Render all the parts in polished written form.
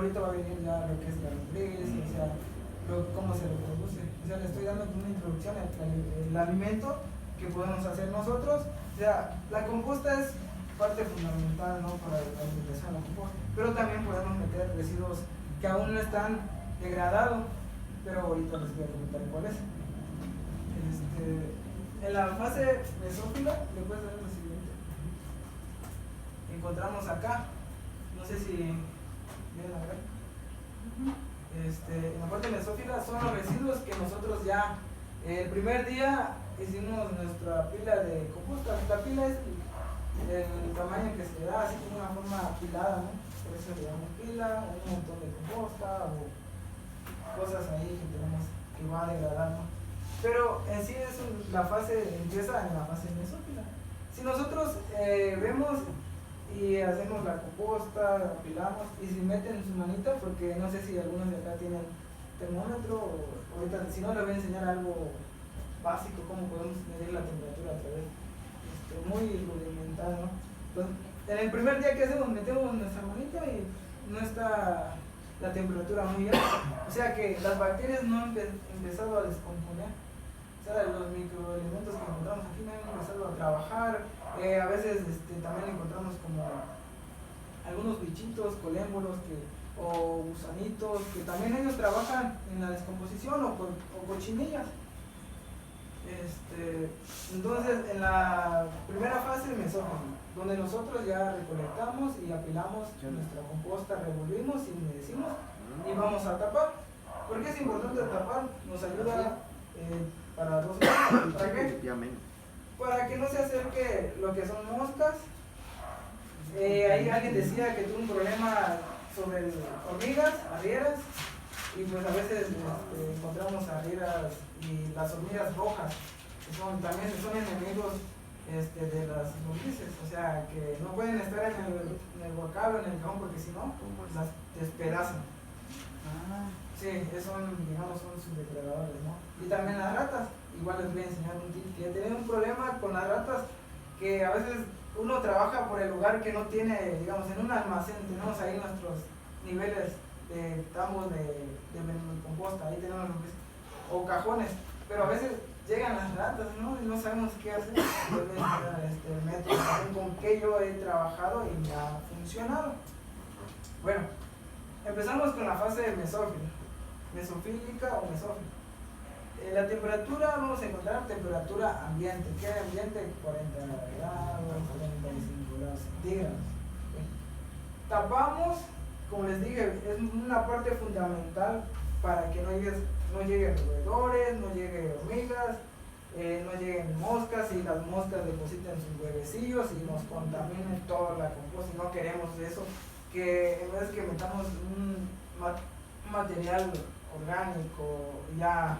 ahorita va a venir ya lo que es la lombriz, o sea, cómo se reproduce. O sea, le estoy dando una introducción al el alimento que podemos hacer nosotros. O sea, la composta es parte fundamental, ¿no?, para la alimentación de la composta, pero también podemos meter residuos que aún no están degradados, pero ahorita les voy a comentar cuál es. En la fase mesófila, le puedes dar lo siguiente. Encontramos acá, no sé si vienen a ver. En la parte mesófila son los residuos que nosotros ya el primer día hicimos nuestra pila de composta. La pila es el tamaño que se le da, así como una forma apilada, ¿no? Por eso le damos pila, un montón de composta o cosas ahí que tenemos que va a degradar, ¿no? Pero en sí la fase empieza en la fase mesófila. Si nosotros vemos y hacemos la composta, la apilamos y si meten su manita, porque no sé si algunos de acá tienen termómetro, ahorita si no les voy a enseñar algo básico, cómo podemos medir la temperatura a través, muy rudimental, ¿no? Entonces, en el primer día que hacemos, metemos nuestra manita y no está la temperatura muy alta, o sea que las bacterias no han empezado a descomponer. O sea, los microelementos que encontramos aquí no han empezado a trabajar. A veces también encontramos como algunos bichitos, colémbolos o gusanitos que también ellos trabajan en la descomposición o cochinillas. Entonces, en la primera fase mesófila, donde nosotros ya recolectamos y apilamos nuestra composta, revolvimos y humedecimos y vamos a tapar. ¿Por qué es importante tapar? Nos ayuda para dos cosas. ¿Para qué? Para que no se acerque lo que son moscas. Ahí alguien decía que tuvo un problema sobre hormigas, arrieras, y pues a veces encontramos arrieras y las hormigas rojas, que también son enemigos de las lombrices, o sea que no pueden estar en el guacal o en el cajón porque si no las despedazan. Sí, digamos, son sus depredadores, ¿no? Y también las ratas, igual les voy a enseñar un tip, que tienen un problema con las ratas, que a veces uno trabaja por el lugar que no tiene, digamos, en un almacén tenemos ahí nuestros niveles de tambos de composta, ahí tenemos o cajones, pero a veces llegan las ratas, ¿no? Y no sabemos qué hacer. Yo les voy a enseñar el método con que yo he trabajado y me ha funcionado. Bueno, empezamos con la fase mesofílica o mesófila. La temperatura, vamos a encontrar temperatura ambiente. ¿Qué ambiente? 40 grados, 45 grados centígrados. Tapamos, como les dije, es una parte fundamental para que no lleguen roedores, no lleguen hormigas, no lleguen moscas y las moscas depositen sus huevecillos y nos contaminen toda la composta. No queremos eso, que en vez que metamos un material orgánico ya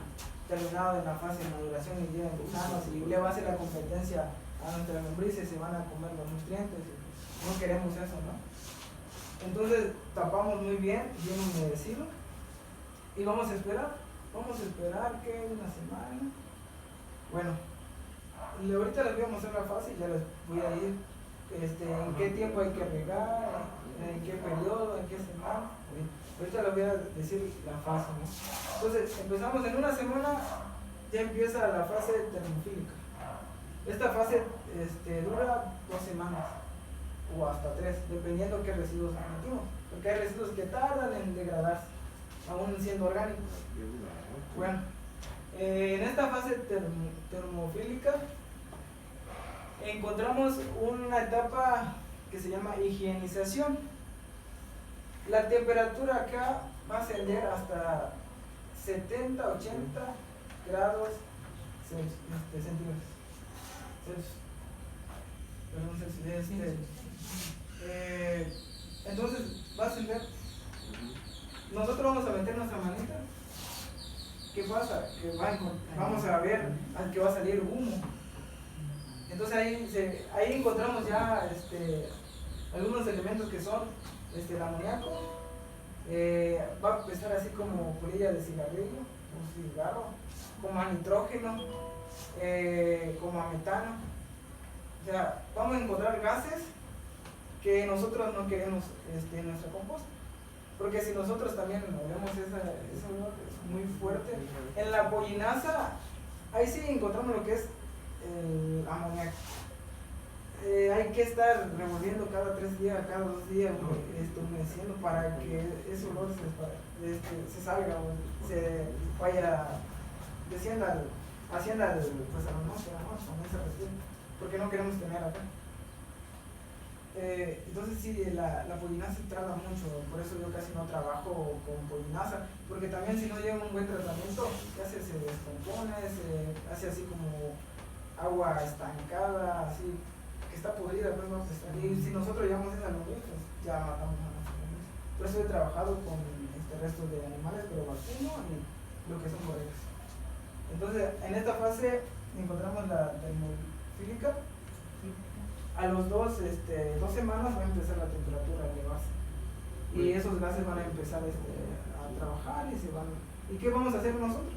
terminado en la fase de maduración y lleven gusanos y le va a hacer la competencia a nuestras lombrices, se van a comer los nutrientes, no queremos eso, ¿no? Entonces tapamos muy bien humedecido y vamos a esperar que una semana. Bueno, ahorita les voy a mostrar la fase y ya les voy a ir en qué tiempo hay que regar, en qué periodo, en qué semana. Ahorita les voy a decir la fase, ¿no? Entonces empezamos en una semana, ya empieza la fase termofílica. Esta fase dura 2 semanas o hasta 3, dependiendo qué residuos metimos, porque hay residuos que tardan en degradarse, aún siendo orgánicos. Bueno, en esta fase termofílica encontramos una etapa que se llama higienización. La temperatura acá va a ascender hasta 70, 80 grados centígrados. Entonces va a ascender. Nosotros vamos a meter nuestra manita. ¿Qué pasa? Que vamos a ver que va a salir humo. Entonces ahí encontramos ya algunos elementos que son el amoníaco. Va a empezar así como colilla de cigarrillo, un cigarro, como a nitrógeno, como a metano. O sea, vamos a encontrar gases que nosotros no queremos en nuestra composta. porque si nosotros también vemos ese olor, es muy fuerte. En la pollinaza, ahí sí encontramos lo que es el amoníaco. Hay que estar revolviendo cada 3 días, cada 2 días, humedeciendo para que ese olor se salga o se vaya, descienda, ascienda pues a la noche, comienza a respirar, porque no queremos tener acá. Entonces sí, la pollinaza trata mucho, por eso yo casi no trabajo con pollinaza, porque también si no lleva un buen tratamiento, ya se descompone, se hace así como agua estancada, así que está podrida, pues no se está. Y si nosotros llevamos esa lombriz, pues ya matamos a nuestra lombriz. Por eso he trabajado con restos de animales, pero vacuno y lo que son borregos. Entonces, en esta fase encontramos la termofílica. A los 2 semanas va a empezar la temperatura de base. Y esos gases van a empezar a trabajar ¿Y qué vamos a hacer nosotros?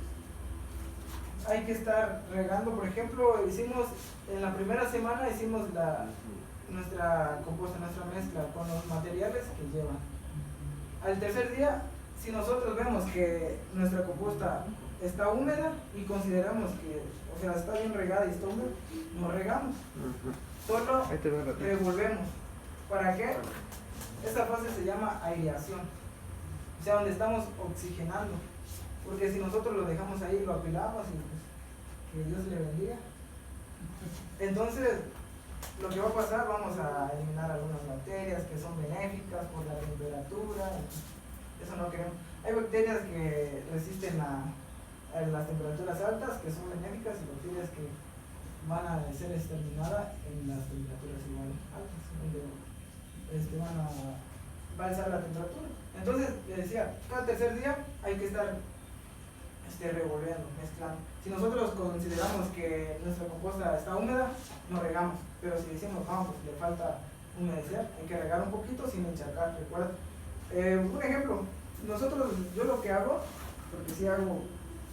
Hay que estar regando, por ejemplo, en la primera semana hicimos nuestra composta, nuestra mezcla con los materiales que llevan. Al tercer día, si nosotros vemos que nuestra composta está húmeda y consideramos que, o sea, está bien regada y está húmeda, nos regamos. Solo revolvemos. ¿Para qué? Esta fase se llama aireación, o sea, donde estamos oxigenando. Porque si nosotros lo dejamos ahí, lo apilamos y pues, que Dios le bendiga. Entonces, lo que va a pasar, vamos a eliminar algunas bacterias que son benéficas por la temperatura. Eso no queremos. Hay bacterias que resisten a las temperaturas altas, que son benéficas, y bacterias que van a ser exterminadas en las temperaturas igual altas, donde va a alzar la temperatura. Entonces, le decía, cada tercer día hay que estar revolviendo, mezclando. Si nosotros consideramos que nuestra composta está húmeda, nos regamos, pero si decimos, no, pues le falta humedecer, hay que regar un poquito sin encharcar, recuerda. Un ejemplo, yo lo que hago, porque si hago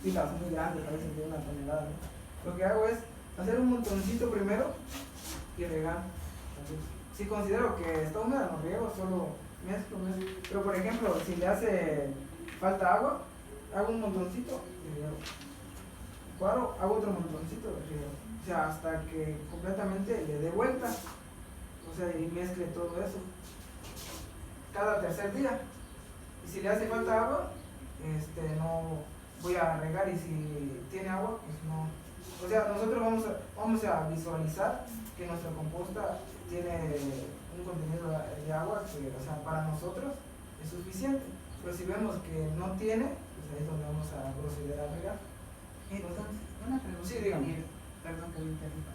pilas muy grandes, a veces de 1 tonelada, ¿no? Lo que hago es hacer un montoncito primero y regar. Entonces, si considero que está húmeda, no riego, solo mezclo. Pero por ejemplo, si le hace falta agua, hago un montoncito y riego. Cuadro, hago otro montoncito y riego. O sea, hasta que completamente le dé vuelta, o sea, y mezcle todo eso. Cada tercer día. Y si le hace falta agua, no voy a regar, y si tiene agua, pues no. O sea, nosotros vamos a visualizar que nuestra composta tiene un contenido de agua que, o sea, para nosotros es suficiente. Pero si vemos que no tiene, pues ahí es donde vamos a proceder a regar. Entonces, una pregunta. Sí, dígame. Perdón que me interrumpa.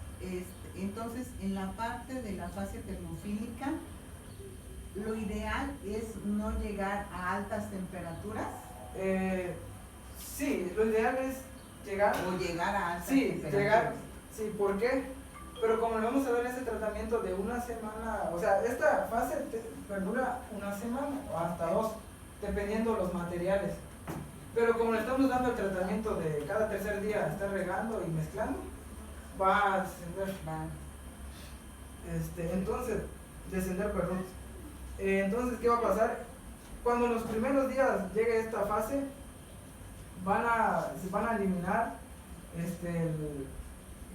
Entonces, en la parte de la fase termofílica, lo ideal es no llegar a altas temperaturas. Sí, lo ideal es llegar. O llegar a altas temperaturas. Sí, ¿por qué? Pero como le vamos a dar ese tratamiento de 1 semana, o sea, esta fase perdura 1 semana o hasta 2, dependiendo de los materiales. Pero como le estamos dando el tratamiento de cada tercer día, estar regando y mezclando, va a descender. Entonces, entonces, ¿qué va a pasar? Cuando en los primeros días llegue esta fase, se van a eliminar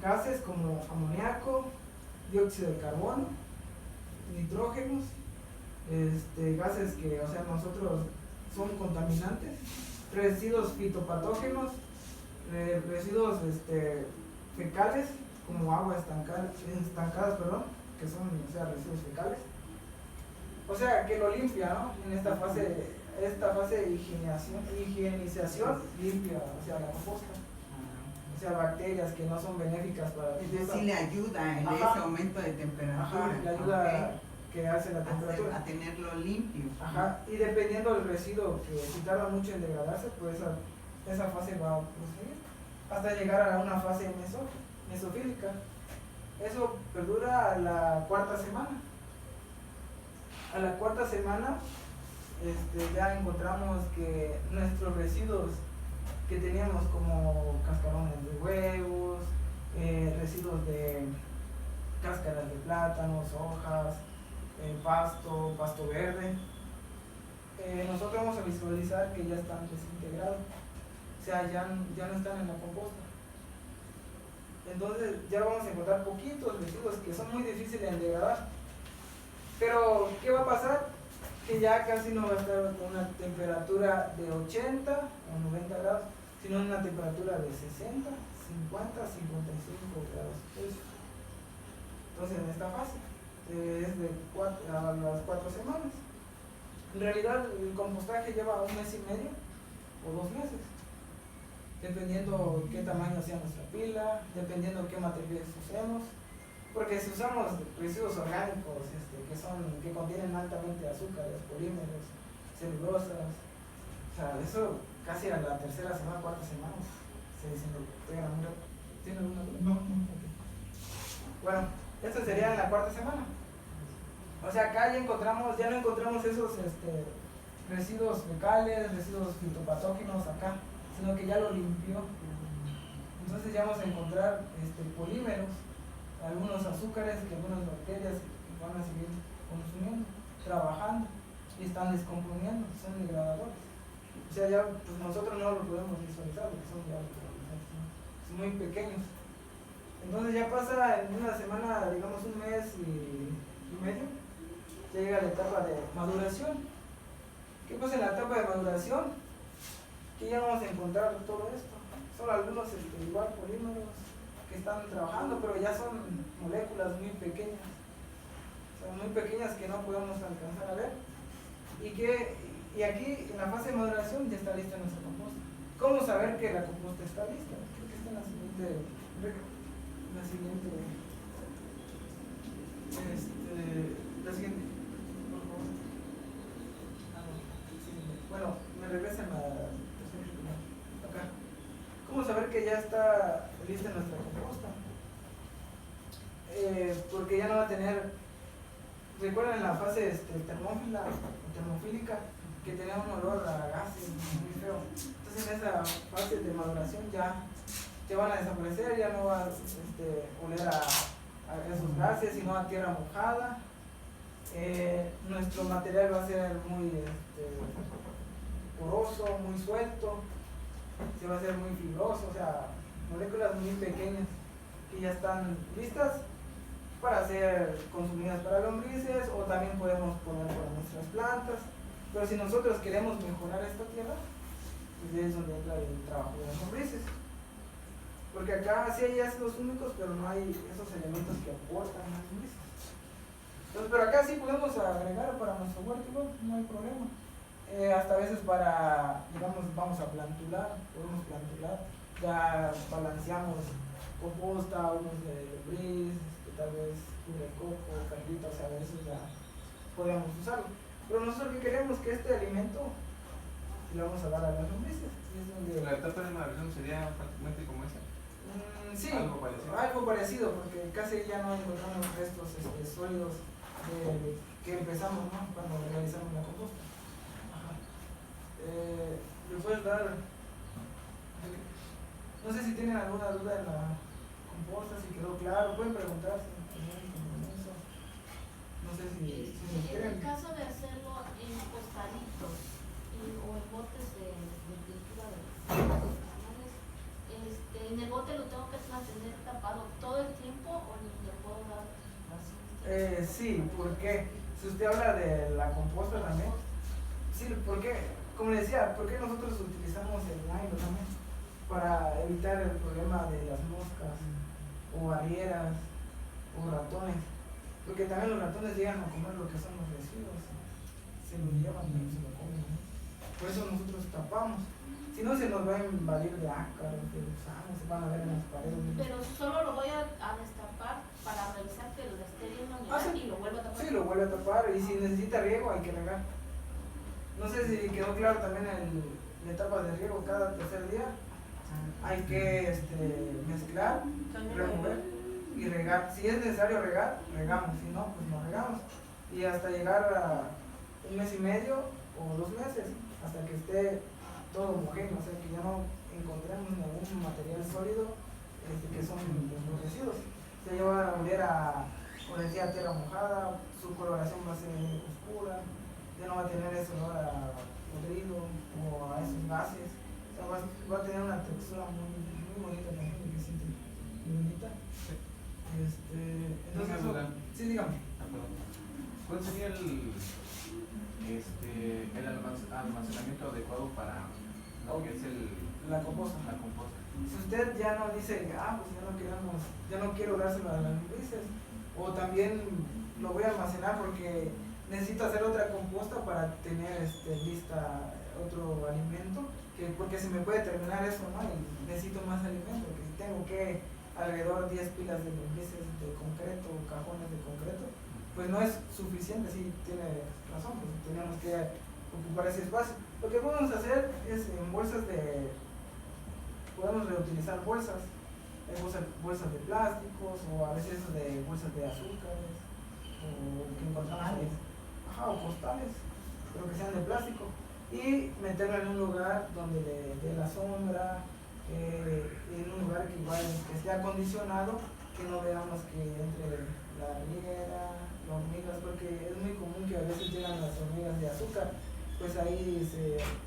gases como amoníaco, dióxido de carbono, nitrógenos, gases que, o sea, nosotros son contaminantes, residuos fitopatógenos, residuos fecales, como agua estancadas, que son, o sea, residuos fecales. O sea, que lo limpia, ¿no? En esta fase de higienización limpia, o sea, la composta. O sea, bacterias que no son benéficas para ti. Es decir, le ayuda en ese aumento de temperatura. Ajá, le ayuda que hace la temperatura. A tenerlo limpio. Ajá, y dependiendo del residuo, que si tarda mucho en degradarse, pues esa fase va a proseguir hasta llegar a una fase mesofílica. Eso perdura a la 4ª semana. A la 4ª semana ya encontramos que nuestros residuos que teníamos, como cascarones de huevos, residuos de cáscaras de plátanos, hojas, pasto verde, nosotros vamos a visualizar que ya están desintegrados, o sea, ya no están en la composta. Entonces ya vamos a encontrar poquitos residuos que son muy difíciles de degradar. Pero, ¿qué va a pasar? Que ya casi no va a estar con una temperatura de 80 o 90 grados, sino en una temperatura de 60, 50, 55 grados. Entonces en esta fase es de a las 4 semanas. En realidad el compostaje lleva 1 mes y medio o 2 meses, dependiendo qué tamaño sea nuestra pila, dependiendo qué materiales usemos. Porque si usamos residuos orgánicos que contienen altamente azúcares, polímeros, celulosas, o sea, eso casi a la tercera semana, cuarta semana se desintegra muy rápido. ¿Tiene alguna duda? No. Okay. Bueno, esto sería en la cuarta semana. O sea, acá ya no encontramos esos residuos fecales, residuos fitopatógenos acá, sino que ya lo limpió. Entonces ya vamos a encontrar polímeros, algunos azúcares que algunas bacterias van a seguir consumiendo, trabajando y están descomponiendo, son degradadores. O sea, ya pues nosotros no lo podemos visualizar porque son ya son muy pequeños. Entonces ya pasa en una semana, digamos un mes y medio, ya llega la etapa de maduración. ¿Qué pasa en la etapa de maduración? Que ya vamos a encontrar todo esto. Son algunos igual polímeros que están trabajando, pero ya son moléculas muy pequeñas, o sea, muy pequeñas que no podemos alcanzar a ver. Y aquí en la fase de maduración ya está lista nuestra composta. ¿Cómo saber que la composta está lista? Creo que está en la siguiente, la siguiente, por favor. Bueno, me regresen a acá. ¿Cómo saber que ya está lista nuestra composta? Porque ya no va a tener, recuerden en la fase termófila o termofílica que tenía un olor a gases muy feo. Entonces en esa fase de maduración ya van a desaparecer, ya no va a oler a esos gases, sino a tierra mojada. Nuestro material va a ser muy poroso, muy suelto, se va a hacer muy fibroso, o sea, moléculas muy pequeñas que ya están listas para ser consumidas para lombrices o también podemos poner para nuestras plantas. Pero si nosotros queremos mejorar esta tierra, pues es donde entra el trabajo de las lombrices. Porque acá sí hay ácidos úmicos, pero no hay esos elementos que aportan las lombrices. Entonces, pero acá sí podemos agregar para nuestro huerto, no hay problema. Hasta a veces para, digamos, vamos a plantular, podemos plantular, ya balanceamos composta, unos de lombriz, tal vez de coco, carnita, o sea, a veces ya podemos usarlo. Pero nosotros que queremos que este alimento le vamos a dar a las lombrices. Es donde la etapa de maduración sería prácticamente como esa. Sí, algo parecido, porque casi ya no encontramos restos sólidos que empezamos, ¿no? Cuando realizamos la composta. ¿Le puedes dar? No sé si tienen alguna duda en la composta, si quedó claro, pueden preguntar. No sé si en el caso de hacerlo en costalitos o en botes de pintura de animales, en el bote lo tengo que mantener tapado todo el tiempo o le puedo dar así. Sí, porque si usted habla de la composta también, sí, porque como le decía, ¿por qué nosotros utilizamos el nylon también? Para evitar el problema de las moscas o barreras o ratones. Porque también los ratones llegan a comer lo que son los residuos, se los llevan y se lo comen. Por eso nosotros tapamos. Si no, se nos va a invadir de ácaros, de gusanos, se van a ver en las paredes. Pero solo lo voy a destapar para revisar que lo esté bien mañana sí. Y lo vuelvo a tapar. Sí, lo vuelve a tapar y si necesita riego hay que regar. No sé si quedó claro también en la etapa de riego cada tercer día. Hay que mezclar, remover y regar. Si es necesario regar, regamos, si no, pues no regamos. Y hasta llegar a 1 mes y medio o 2 meses, hasta que esté todo homogéneo, o sea que ya no encontremos ningún material sólido que son los residuos. Se lleva a oler a, como decía, tierra mojada, su coloración va a ser oscura, ya no va a tener ese olor a podrido o a esos gases. O sea, va a tener una textura muy bonita también, que se siente muy bonita. Entonces, Una duda. sí, dígame. Ah, perdón. ¿Cuál sería el almacenamiento adecuado para lo que es La composta. la composta? Si usted ya no dice, pues ya no quiero dárselo a las lombrices, o también lo voy a almacenar porque necesito hacer otra composta para tener lista otro alimento, porque se me puede terminar eso, ¿no? Y necesito más alimento, porque si tengo que alrededor 10 pilas de lombrices de concreto, cajones de concreto, pues no es suficiente. Sí tiene razón, pues tenemos que ocupar ese espacio. Lo que podemos hacer es en bolsas podemos reutilizar bolsas, hay bolsas de plásticos, o a veces de bolsas de azúcares, o que encontramos ahí, o postales, pero que sean de plástico, y meterlo en un lugar donde le dé la sombra, en un lugar que igual que esté acondicionado, que no veamos que entre la hormiguera, las hormigas, porque es muy común que a veces llegan las hormigas de azúcar, pues ahí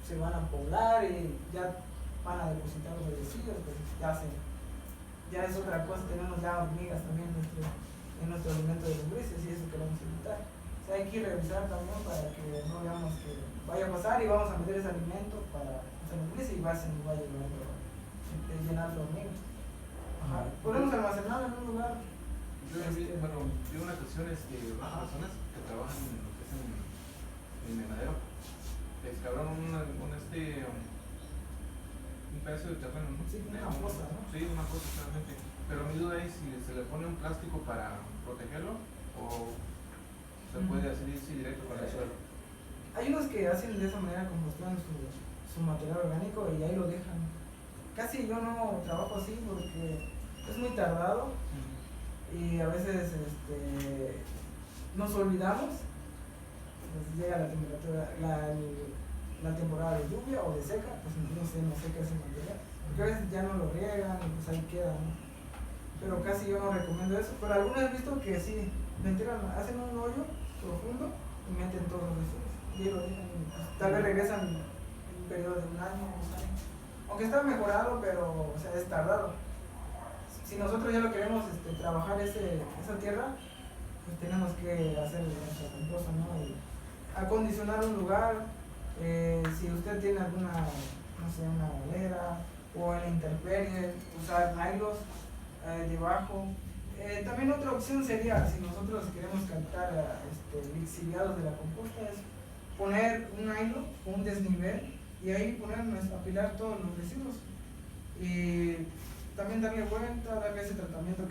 se van a poblar y ya van a depositar los residuos, pues ya es otra cosa. Tenemos ya hormigas también en nuestro alimento de lombrices, y eso queremos evitar. O sea, hay que revisar también para que no veamos que vaya a pasar y vamos a meter ese alimento para esa lombriz y se nos va a llenar de hormigas. Podemos almacenarlo en un lugar. Yo una cuestión es que las personas que trabajan en lo que es en invernadero excavaron un pedazo de terreno, ¿no? Sí, una fosa, ¿no? Sí, una fosa solamente. Pero mi duda es si se le pone un plástico para protegerlo o se puede hacer así directo con el suelo. Hay unos que hacen de esa manera, compostean su material orgánico y ahí lo dejan. Casi yo no trabajo así porque es muy tardado y a veces nos olvidamos. Pues llega la temperatura, la temporada de lluvia o de seca, pues no seca ese material, porque a veces ya no lo riegan y pues ahí queda, ¿no? Pero casi yo no recomiendo eso. Pero algunos he visto que sí, hacen un hoyo profundo y meten todos los residuos y ahí lo dejan, y pues, tal vez regresan en un periodo de un año, 2 años, aunque está mejorado, pero o sea, es tardado. Si nosotros ya lo queremos trabajar esa tierra, pues tenemos que hacer nuestra composta, ¿no? Y acondicionar un lugar. Si usted tiene alguna, no sé, una galera o en la intemperie, usar nylon debajo. También otra opción sería, si nosotros queremos captar lixiviados de la composta, es poner un nylon con un desnivel y ahí apilar todos los residuos. Y también darle vuelta, darle ese tratamiento